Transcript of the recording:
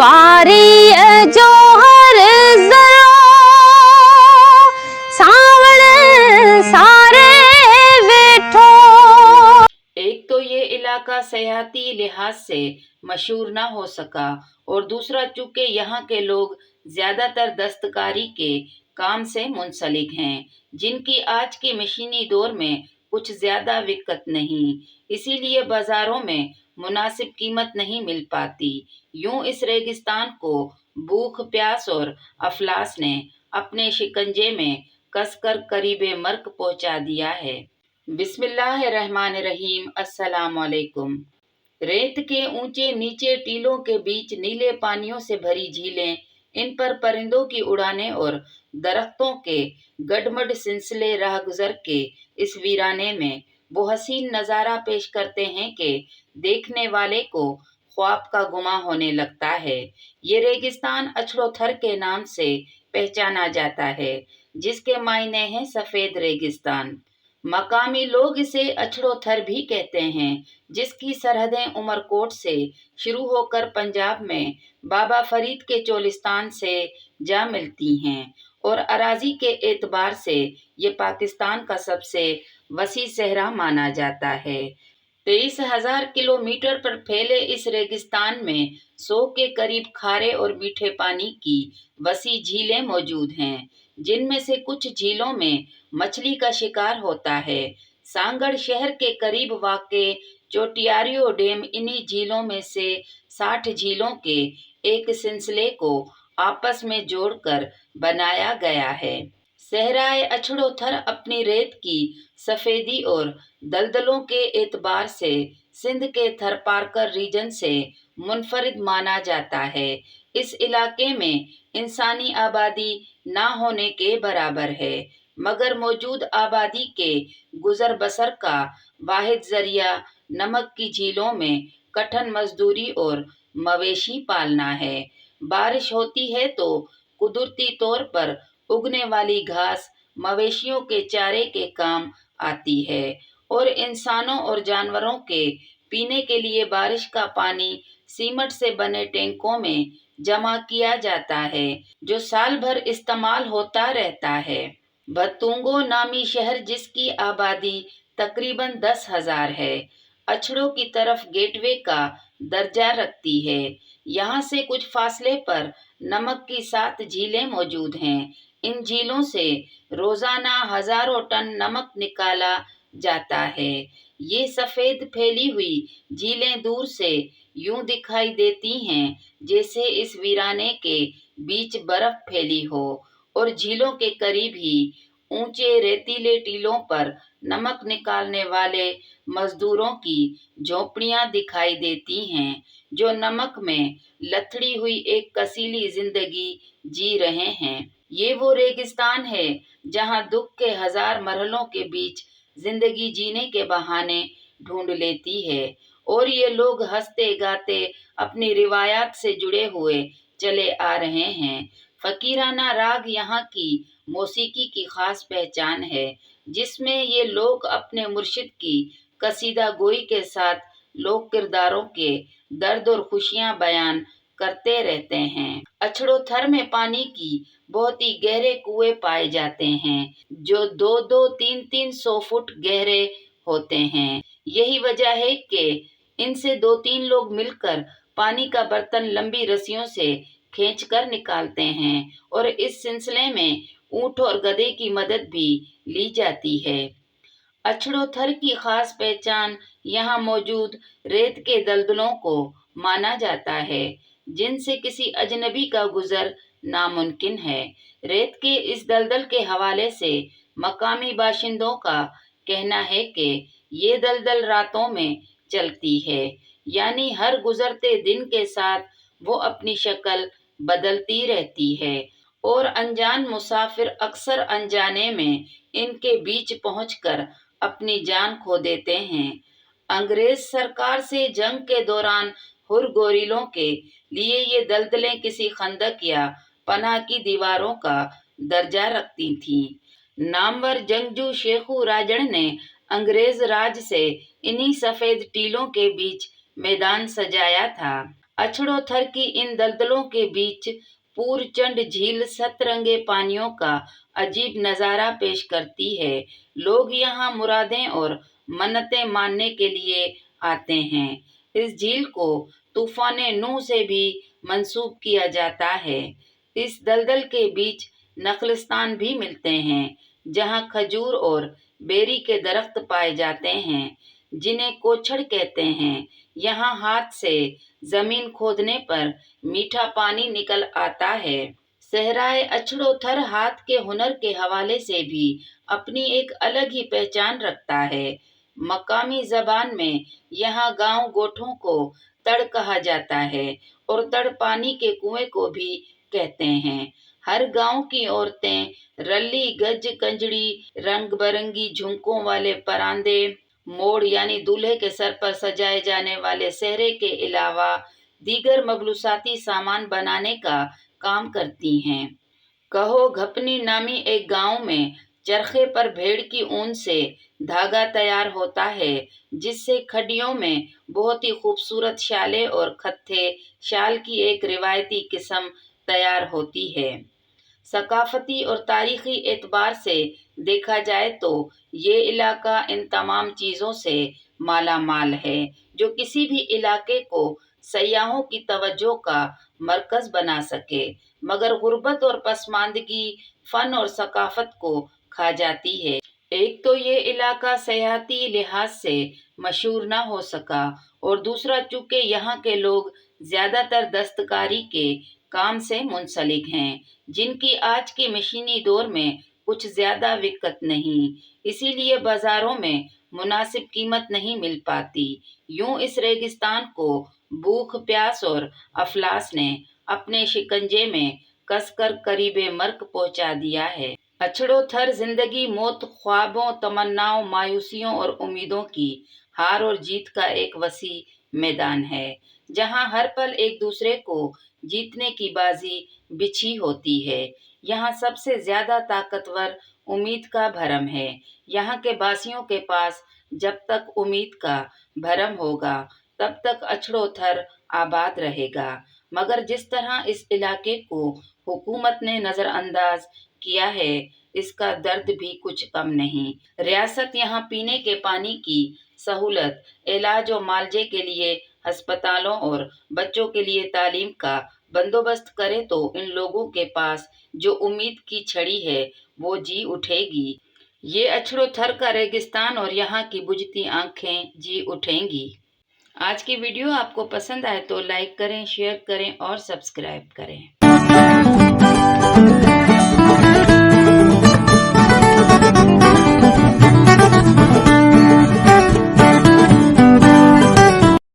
वारी जो हर जरो सावण सारे बैठो। एक तो ये इलाका सयाहती लिहाज से मशहूर ना हो सका और दूसरा चूंकि यहाँ के लोग ज्यादातर दस्तकारी के काम से मुंसलिक हैं, जिनकी आज के मशीनी दौर में कुछ ज्यादा दिक्कत नहीं, इसीलिए बाजारों में मुनासिब कीमत नहीं मिल पाती। यूं इस रेगिस्तान को भूख प्यास और अफलास ने अपने शिकंजे में कसकर करीबे मर्ग पहुंचा दिया है। बिस्मिल्लाहिर्रहमानिर्रहीम। अस्सलाम वालेकुम। रेत के ऊंचे नीचे टीलों के बीच नीले पानियों से भरी झीलें, इन पर परिंदों की उड़ानें और दरख्तों के गडमड सिलसिले राहगुजर के इस वीराने में वो हसीन नज़ारा पेश करते हैं कि देखने वाले को ख्वाब का गुमा होने लगता है। ये रेगिस्तान अछड़ोथर के नाम से पहचाना जाता है, जिसके मायने हैं सफ़ेद रेगिस्तान। मकामी लोग इसे अछड़ोथर भी कहते हैं, जिसकी सरहदें उमरकोट से शुरू होकर पंजाब में बाबा फरीद के चोलिस्तान से जा मिलती हैं और अराजी के एतबार से ये पाकिस्तान का सबसे वसी सहरा माना जाता है। 23,000 किलोमीटर पर फैले इस रेगिस्तान में 100 के करीब खारे और मीठे पानी की वसी झीलें मौजूद हैं, जिनमें से कुछ झीलों में मछली का शिकार होता है। सांगड़ शहर के करीब वाक़े चोटियारियो डैम इन्हीं झीलों में से 60 झीलों के एक सिलसिले को आपस में जोड़कर बनाया गया है। सहराए अछड़ोथर अपनी रेत की सफ़ेदी और दलदलों के एतबार से सिंध के थरपारकर रीजन से मुनफरिद माना जाता है। इस इलाके में इंसानी आबादी ना होने के बराबर है, मगर मौजूद आबादी के गुजर बसर का वाहिद जरिया नमक की झीलों में कठिन मजदूरी और मवेशी पालना है। बारिश होती है तो कुदरती तौर पर उगने वाली घास मवेशियों के चारे के काम आती है और इंसानों और जानवरों के पीने के लिए बारिश का पानी सीमेंट से बने टैंकों में जमा किया जाता है, जो साल भर इस्तेमाल होता रहता है। बतुंगो नामी शहर, जिसकी आबादी तकरीबन 10,000 है, अछड़ों की तरफ गेटवे का दर्जा रखती है। यहाँ से कुछ फासले पर नमक की 7 झीलें मौजूद हैं। इन झीलों से रोजाना हजारों टन नमक निकाला जाता है। ये सफ़ेद फैली हुई झीलें दूर से यूं दिखाई देती हैं जैसे इस वीराने के बीच बर्फ फैली हो और झीलों के करीब ही ऊंचे रेतीले टीलों पर नमक निकालने वाले मजदूरों की झोपड़ियां दिखाई देती हैं, जो नमक में लथड़ी हुई एक कसीली जिंदगी जी रहे हैं। ये वो रेगिस्तान है जहां दुख के 1000 मरहलों के बीच जिंदगी जीने के बहाने ढूंढ लेती है और ये लोग हंसते गाते अपनी रिवायात से जुड़े हुए चले आ रहे हैं। फकीराना राग यहाँ की मौसीकी की खास पहचान है, जिसमें ये लोग अपने मुर्शिद की कसीदा गोई के साथ लोक किरदारों के दर्द और खुशियां बयान करते रहते हैं। अछड़ोथर में पानी की बहुत ही गहरे कुएं पाए जाते हैं, जो 2-2, 3-3 100 फुट गहरे होते हैं। यही वजह है कि इनसे 2-3 लोग मिलकर पानी का बर्तन लंबी रस्सियों से खींचकर निकालते हैं और इस सिलसिले में ऊंट और गधे की मदद भी ली जाती है। अछड़ोथर की खास पहचान यहाँ मौजूद रेत के दलदलों को माना जाता है, जिनसे किसी अजनबी का गुजर नामुमकिन है। रेत के इस दलदल के हवाले से मकामी बाशिंदों का कहना है कि ये दलदल रातों में चलती है, यानी हर गुजरते दिन के साथ वो अपनी शक्ल बदलती रहती है और अनजान मुसाफिर अक्सर अनजाने में इनके बीच पहुंचकर अपनी जान खो देते हैं। अंग्रेज सरकार से जंग के दौरान हुरगोरिलों के लिए ये दलदलें किसी खंदक या पनाह की दीवारों का दर्जा रखती थीं। नामवर जंगजू शेखू राजड़ ने अंग्रेज राज से इन्हीं सफ़ेद टीलों के बीच मैदान सजाया था। अछड़ो थर की इन दलदलों के बीच पूरचंड झील सतरंगे पानियों का अजीब नज़ारा पेश करती है। लोग यहाँ मुरादें और मन्नतें मानने के लिए आते हैं। इस झील को तूफान नूह से भी मंसूब किया जाता है। इस दलदल के बीच नखलिस्तान भी मिलते हैं, जहाँ खजूर और बेरी के दरख्त पाए जाते हैं, जिन्हें कोछड़ कहते हैं। यहाँ हाथ से जमीन खोदने पर मीठा पानी निकल आता है। सहराए अछड़ो थर हाथ के हुनर के हवाले से भी अपनी एक अलग ही पहचान रखता है। मकामी जबान में यहाँ गांव गोठों को तड़ कहा जाता है और तड़ पानी के कुएं को भी कहते हैं। हर गांव की औरतें रल्ली, गज, कंजड़ी, रंग बिरंगी झुमकों वाले परांदे, मोड़ यानी दूल्हे के सर पर सजाए जाने वाले सेहरे के अलावा दीगर मखलूसाती सामान बनाने का काम करती हैं। कहो घपनी नामी एक गांव में चरखे पर भेड़ की ऊन से धागा तैयार होता है, जिससे खड्डियों में बहुत ही खूबसूरत शालें और खत्थे शाल की एक रिवायती किस्म तैयार होती है। सकाफती और तारीखी एतबार से देखा जाए तो ये इलाका इन तमाम चीज़ों से माला माल है, जो किसी भी इलाके को सयाहों की तवज्जो का मरकज़ बना सके। मगर गुर्बत और पसमानदगी फ़न और सकाफत को खा जाती है। एक तो ये इलाका सयाहती लिहाज से मशहूर ना हो सका, और दूसरा चूँकि यहाँ के लोग ज़्यादातर दस्तकारी के काम से मुंसलिक हैं, जिनकी आज के मशीनी दौर में कुछ ज़्यादा दिक्कत नहीं, इसीलिए बाज़ारों में मुनासिब कीमत नहीं मिल पाती। यूं इस रेगिस्तान को भूख, प्यास और अफलास ने अपने शिकंजे में कसकर करीबे मर्ग पहुंचा दिया है। अछड़ो थर जिंदगी, मौत, ख्वाबों, तमन्नाओं, मायूसियों और उम्मीदों की हार और जीत का एक वसी मैदान है, जहां हर पल एक दूसरे को जीतने की बाजी बिछी होती है। यहाँ सबसे ज्यादा ताकतवर उम्मीद का भरम है। यहाँ के बासियों के पास जब तक उम्मीद का भरम होगा, तब तक अछड़ो थर आबाद रहेगा। मगर जिस तरह इस इलाके को हुकूमत ने नज़रअंदाज किया है, इसका दर्द भी कुछ कम नहीं। रियासत यहाँ पीने के पानी की सहूलत, इलाज और मालजे के लिए अस्पतालों और बच्चों के लिए तालीम का बंदोबस्त करे तो इन लोगों के पास जो उम्मीद की छड़ी है वो जी उठेगी। ये अछड़ो थर का रेगिस्तान और यहाँ की बुझती आंखें जी उठेंगी। आज की वीडियो आपको पसंद आए तो लाइक करें, शेयर करें और सब्सक्राइब करें।